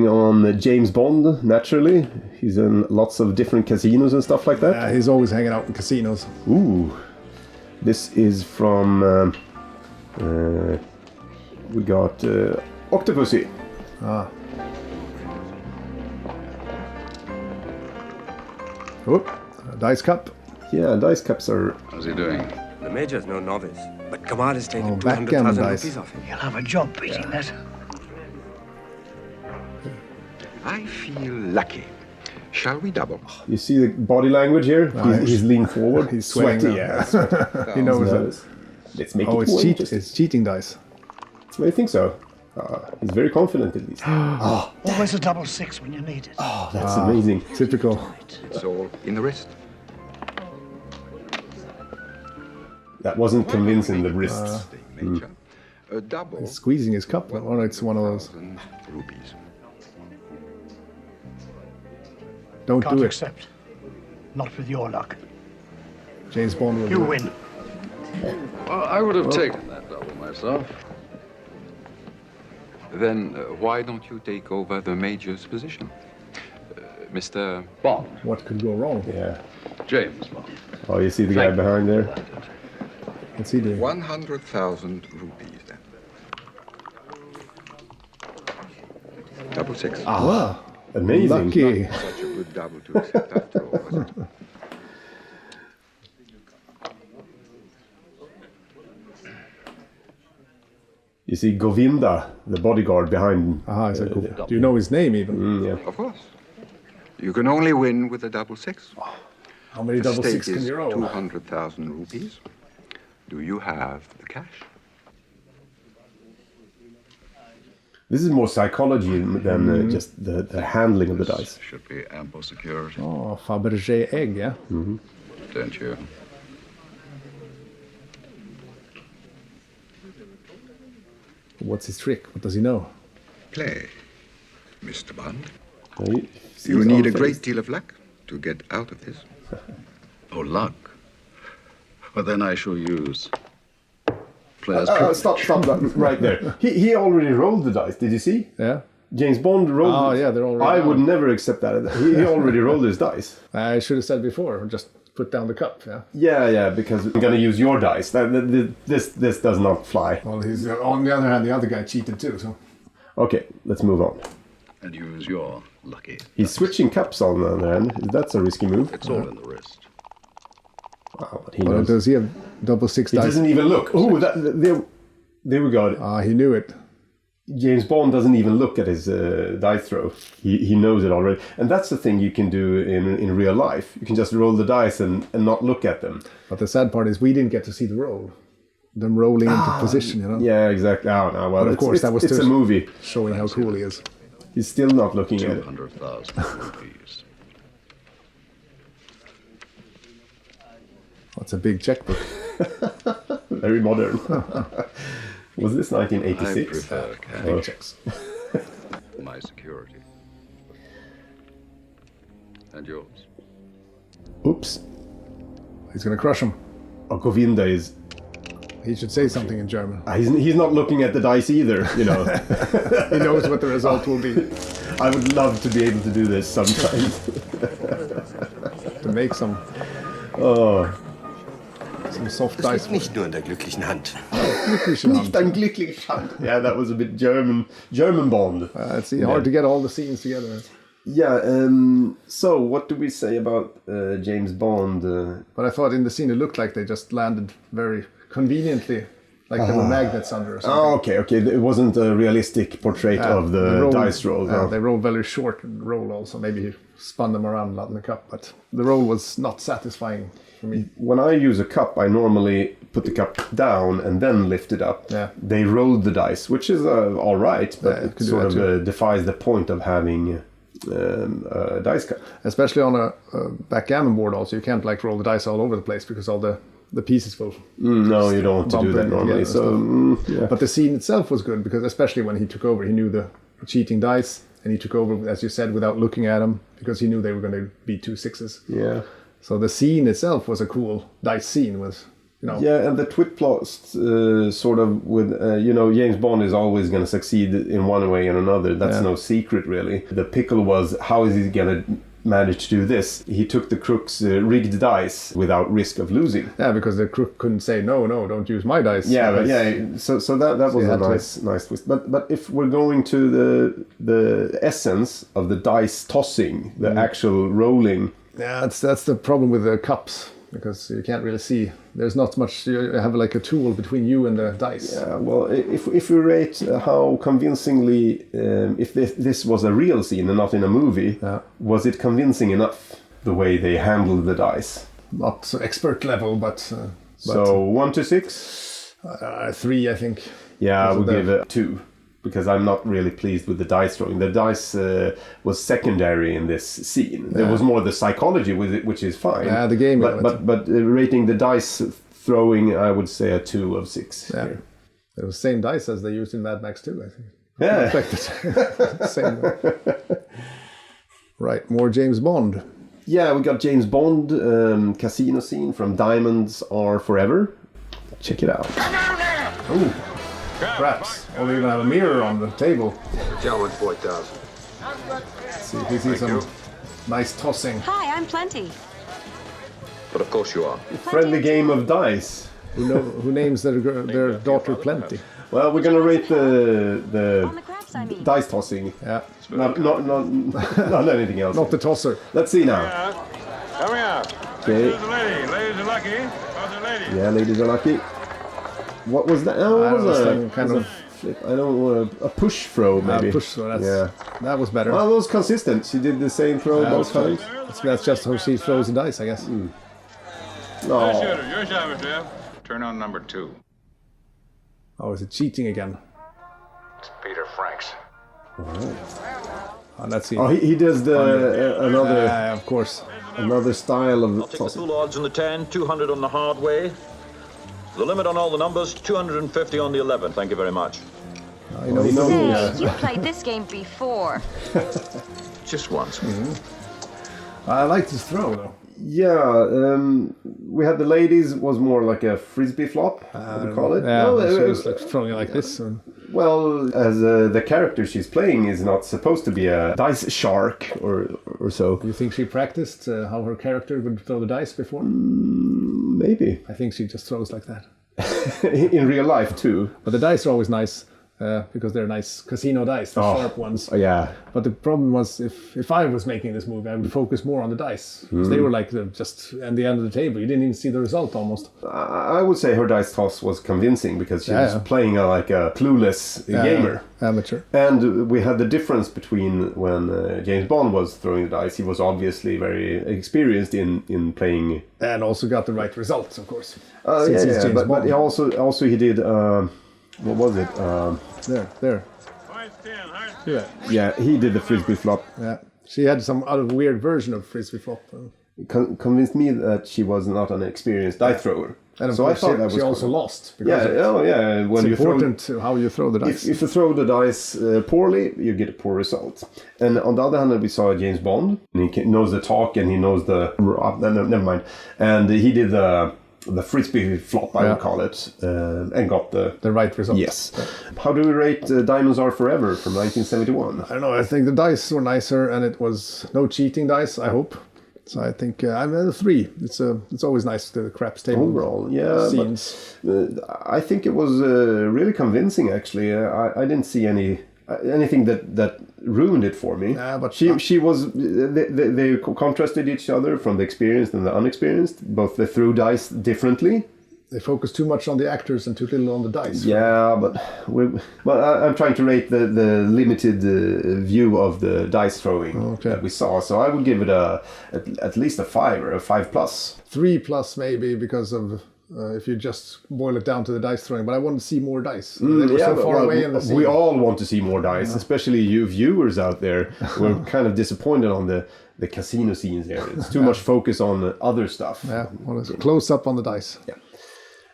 going on James Bond, naturally. He's in lots of different casinos and stuff like that. Yeah, he's always hanging out in casinos. Ooh. This is from... we got Octopussy. Ah. Oop, a dice cup. Yeah, dice cups are... How's he doing? The Major's no novice, but Kamal has taken backgammon 200,000 dice. rupees off him. You'll have a job beating that. I feel lucky. Shall we double? You see the body language here? He's leaned forward. He's sweating sweaty, now. yeah. He knows that. Let's make Oh, it more it's interesting. cheating dice. I think so. He's very confident at least. Always a double six when you need it. Oh, that's amazing. Typical. It's all in the wrist. That wasn't convincing, the wrists. Major. A double. He's squeezing his cup. Oh, it's one of those. 1,000 rupees. Don't Can't do it. accept. Not with your luck. James Bond will You do it. win. Well, I would have taken that double myself. Then why don't you take over the Major's position? Mr. Bond. What could go wrong? Yeah. James Bond. Oh, you see the guy behind there? What's he doing? 100,000 rupees then. Double six. Wow. Amazing. Lucky. Such a good double to accept after all, was it? You see Govinda, the bodyguard behind. Ah, he's cool. Do you know his name even? Yeah. Of course. You can only win with a double six. How many The double stake six can is you roll? 200,000 rupees. Do you have the cash? This is more psychology than just the handling of the dice. Should be ample security, Oh, Fabergé egg, yeah? don't you? What's his trick? What does he know? Play, Mr. Bond. See You his need own a great face. deal of luck to get out of this. Oh, luck. Well, then I shall use player's Stop that right there. He already rolled the dice. Did you see? Yeah? James Bond rolled. Oh, yeah, they're already I down. would never accept that. He already rolled his dice. I should have said before, just put down the cup, yeah? Yeah, because I'm gonna use your dice. This does not fly. Well, he's on the other hand, the other guy cheated too, so... Okay, let's move on. and use your lucky. He's switching cups on the other hand. That's a risky move. It's all in the wrist. Wow, but he Well, knows. does he have double six He dice? doesn't even look. Oh, there we go. Ah, he knew it. James Bond doesn't even look at his dice throw. He knows it already. And that's the thing you can do in real life. You can just roll the dice and not look at them. But the sad part is we didn't get to see the roll. Them rolling into position, you know? Yeah, exactly. Oh, no, well, But of course, that was it's to- a movie. Showing how cool he is. He's still not looking at it. 200,000 rupees. That's a big checkbook. Very modern. Was this I 1986? prefer cash. Oh. Checks. My security. And yours. Oops. He's going to crush him. Oh, Govinda is... He should say something in German. He's not looking at the dice either, you know. He knows what the result will be. I would love to be able to do this sometimes. To make some soft Das dice. liegt nicht nur in der glücklichen Hand. Nicht ein glückliches Hand. Yeah, that was a bit German Bond. It's hard to get all the scenes together. Yeah, so what do we say about James Bond? But I thought in the scene it looked like they just landed very conveniently, like there were magnets under or something. Oh, okay. It wasn't a realistic portrait of the dice roll. No. They rolled very short roll also. Maybe he spun them around a lot in the cup, but the roll was not satisfying for me. When I use a cup, I normally put the cup down and then lift it up. Yeah. They rolled the dice, which is all right, but Yeah, you it could do sort that of defies the point of having a dice cup. Especially on a backgammon board also, you can't like roll the dice all over the place because all the pieces will... No, you don't want to do bump that into normally. together So, yeah. But the scene itself was good because especially when he took over, he knew the cheating dice and he took over, as you said, without looking at them because he knew they were going to be 2 6s. Yeah. So the scene itself was a cool dice scene. Yeah, and the twit plot sort of with, James Bond is always going to succeed in one way or another. That's no secret, really. The pickle was, how is he going to manage to do this? He took the crook's rigged dice without risk of losing. Yeah, because the crook couldn't say, no, don't use my dice. Yeah, but so that was a nice twist. But if we're going to the essence of the dice tossing, the actual rolling... Yeah, that's the problem with the cups. Because you can't really see. There's not much. You have like a tool between you and the dice. Yeah, well, if we rate how convincingly, if this was a real scene and not in a movie, was it convincing enough the way they handled the dice? Not so expert level, but so 1 to 6, 3, I think. Yeah, I would give it 2. Because I'm not really pleased with the dice throwing. The dice was secondary in this scene. There was more the psychology with it, which is fine. Yeah, the game. But rating the dice throwing, I would say a 2 of 6. Yeah, here. it was the same dice as they used in Mad Max 2, I think. Yeah. Same. Right, more James Bond. Yeah, we got James Bond casino scene from Diamonds Are Forever. Check it out. Ooh. Perhaps. Or we even have a mirror on the table. Gentleman, 4,000. See if we see some nice tossing. Hi, I'm Plenty. But of course you are. Friendly game of dice. Who names their daughter Plenty? Well, we're gonna rate On the the craps, I mean. dice tossing. Yeah. Not anything else. Not the tosser. Let's see now. Coming out. Okay. Here's the lady. Ladies are lucky. How's the lady? Yeah, ladies are lucky. What was that? Oh, That was a like kind of flip. I don't know, a push throw maybe. push throw. Yeah. That was better. Well, it was consistent. She did the same throw both times. That's just how she throws the dice, I guess. No. Your shot, Mr. F. Turn on number 2. Oh, is it cheating again? It's Peter Franks. Oh, let's see. Oh, he does the another Of course. another style of I'll take the tossing. full odds on the 10, 200 on the hard way. The limit on all the numbers, 250 on the 11. Thank you very much. He knows the Say, rules. you played this game before. Just once. I like this throw though. Yeah, we had the ladies was more like a frisbee flop. What we call it? Yeah, No, she was like throwing it like this. well, as the character she's playing is not supposed to be a dice shark or so. Do you think she practiced how her character would throw the dice before? Maybe I think she just throws like that. in real life too. But the dice are always nice because they're nice casino dice, the sharp ones. Oh, yeah. But the problem was if I was making this movie, I would focus more on the dice. 'Cause they were like just at the end of the table. You didn't even see the result almost. I would say her dice toss was convincing because she was playing like a clueless gamer. Amateur. And we had the difference between when James Bond was throwing the dice. He was obviously very experienced in playing. And also got the right results, of course. Yeah, Since he's James but Bond. he also he did. What was it? There. Yeah. Yeah, he did the frisbee flop. Yeah. She had some other weird version of frisbee flop. Convinced me that she was not an experienced dice thrower. And of so course I thought that was she also cool. lost. Because Yeah. When it's you important how you throw the dice. If you throw the dice poorly, you get a poor result. And on the other hand, we saw James Bond. And he knows the talk and he knows the... never mind. And he did the frisbee flop, I would call it, and got the right result. Yes. How do we rate Diamonds Are Forever from 1971? I don't know. I think the dice were nicer, and it was no cheating dice. I hope. So I think I'm at a 3. It's always nice the craps table Overall, yeah. scenes. But, I think it was really convincing. Actually, I didn't see anything that ruined it for me. Yeah, but she was they contrasted each other from the experienced and the unexperienced. Both they threw dice differently. They focus too much on the actors and too little on the dice. Yeah, but I'm trying to rate the limited view of the dice throwing that we saw. So I would give it at least a 5 or a 5+. 3+ maybe because of if you just boil it down to the dice throwing. But I want to see more dice. They were so far away in the scene. We all want to see more dice, especially you viewers out there. We're kind of disappointed on the casino scenes here. It's too much focus on other stuff. Yeah, well, it's close up on the dice. Yeah.